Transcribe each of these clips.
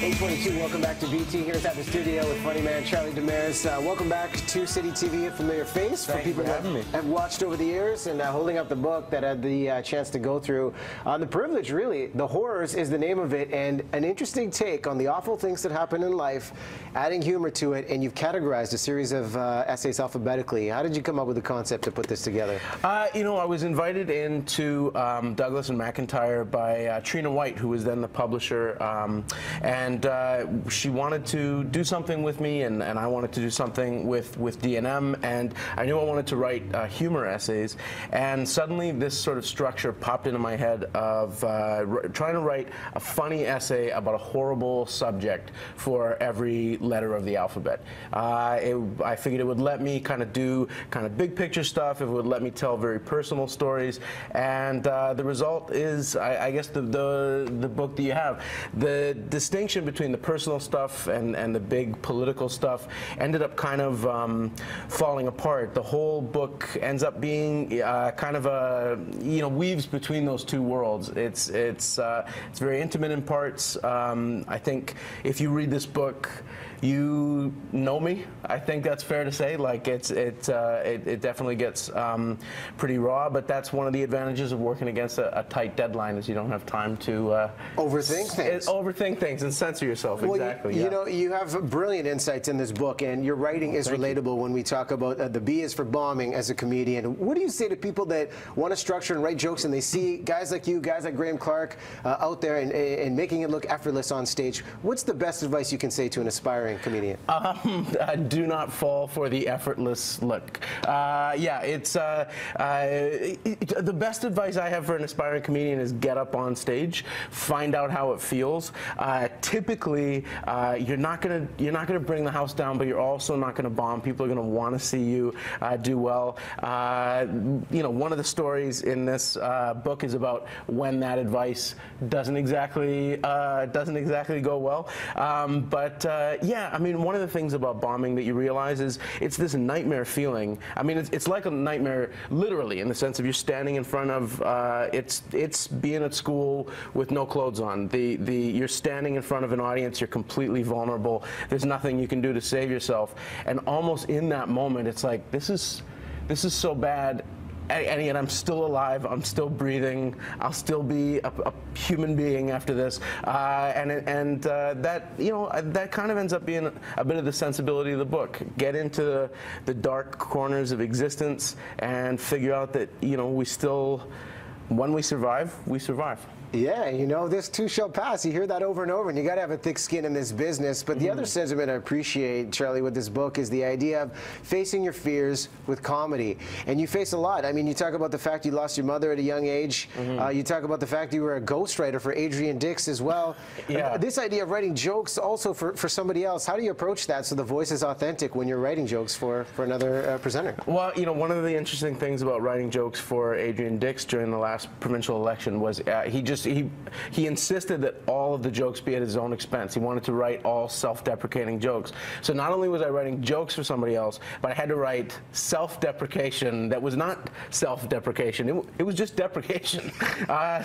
822, welcome back to BT. Here at the studio with funny man Charlie Demers. Welcome back to Citytv, a familiar face for people that have watched over the years, and holding up the book that I had the chance to go through. The privilege, really, The Horrors is the name of it, and an interesting take on the awful things that happen in life, adding humor to it, and you've categorized a series of essays alphabetically. How did you come up with the concept to put this together? You know, I was invited into Douglas and McIntyre by Trina White, who was then the publisher, and she wanted to do something with me, and I wanted to do something with D&M, and I knew I wanted to write humor essays, and suddenly this sort of structure popped into my head of trying to write a funny essay about a horrible subject for every letter of the alphabet. I figured it would let me kind of do big picture stuff, it would let me tell very personal stories, and the result is, I guess, the book that you have. The distinction between the personal stuff and the big political stuff ended up kind of falling apart. The whole book ends up being kind of a, weaves between those two worlds. It's very intimate in parts. I think if you read this book, you know me. I think that's fair to say. Like it definitely gets pretty raw, but that's one of the advantages of working against a tight deadline, is you don't have time to overthink things and censor yourself. Well, exactly. You know, you have brilliant insights in this book, and your writing is relatable when we talk about the B is for bombing as a comedian. What do you say to people that want to structure and write jokes, and they see guys like you, guys like Graham Clark out there and making it look effortless on stage? What's the best advice you can say to an aspiring comedian? Do not fall for the effortless look. Yeah, it's the best advice I have for an aspiring comedian is get up on stage, find out how it feels. Typically, you're not gonna bring the house down, but you're also not gonna bomb. People are gonna want to see you do well. One of the stories in this book is about when that advice doesn't exactly go well. Yeah, I mean, one of the things about bombing that you realize is it's this nightmare feeling. I mean, it's like a nightmare literally, in the sense of you're standing in front of it's being at school with no clothes on. You're standing in front of an audience. You're completely vulnerable. There's nothing you can do to save yourself. And almost in that moment, it's like, this is so bad. And yet I'm still alive, I'm still breathing, I'll still be a human being after this, that kind of ends up being a bit of the sensibility of the book. Get into the dark corners of existence and figure out that, we still, when we survive, we survive. Yeah, this too shall pass. You hear that over and over, and you got to have a thick skin in this business. But the other sentiment I appreciate, Charlie, with this book is the idea of facing your fears with comedy. And you face a lot. I mean, you talk about the fact you lost your mother at a young age. You talk about the fact you were a ghostwriter for Adrian Dix as well. Yeah. This idea of writing jokes also for somebody else, how do you approach that so the voice is authentic when you're writing jokes for another presenter? Well, one of the interesting things about writing jokes for Adrian Dix during the last provincial election was he insisted that all of the jokes be at his own expense. He wanted to write all self-deprecating jokes. So not only was I writing jokes for somebody else, but I had to write self-deprecation that was not self-deprecation. It was just deprecation.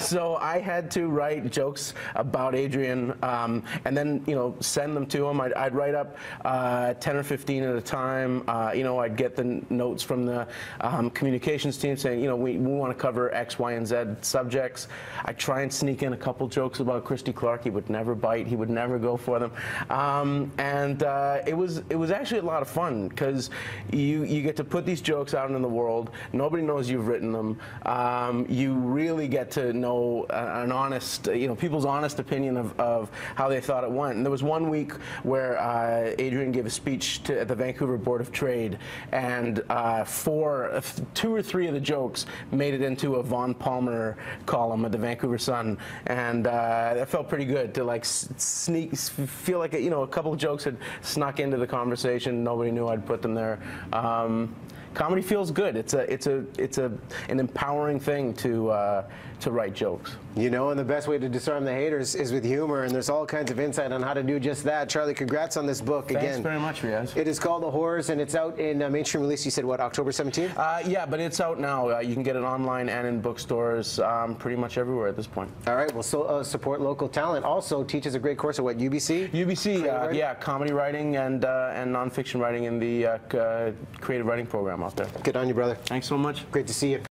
So I had to write jokes about Adrian and then send them to him. I'd write up 10 or 15 at a time. I'd get the notes from the communications team saying, we want to cover X, Y, and Z subjects. I try and sneak in a couple jokes about Christy Clark. He would never bite. He would never go for them. It was actually a lot of fun, because you get to put these jokes out in the world. Nobody knows you've written them. You really get to know an honest, people's honest opinion of how they thought it went. And there was one week where Adrian gave a speech at the Vancouver Board of Trade, and 2 or 3 of the jokes made it into a Von Palmer column at the Vancouver Sun, and that felt pretty good to feel like a couple of jokes had snuck into the conversation. Nobody knew I'd put them there. comedy feels good. It's an empowering thing to write jokes. You know, and the best way to disarm the haters is with humor, and there's all kinds of insight on how to do just that. Charlie, congrats on this book. Thanks very much, Riaz. It is called The Horrors, and it's out in mainstream release. You said, what, October 17th? Yeah, but it's out now. You can get it online and in bookstores pretty much everywhere at this point. All right, well, so support local talent. Also teaches a great course at what, UBC? UBC, yeah, comedy writing and nonfiction writing in the creative writing program out there. Good on you, brother. Thanks so much. Great to see you.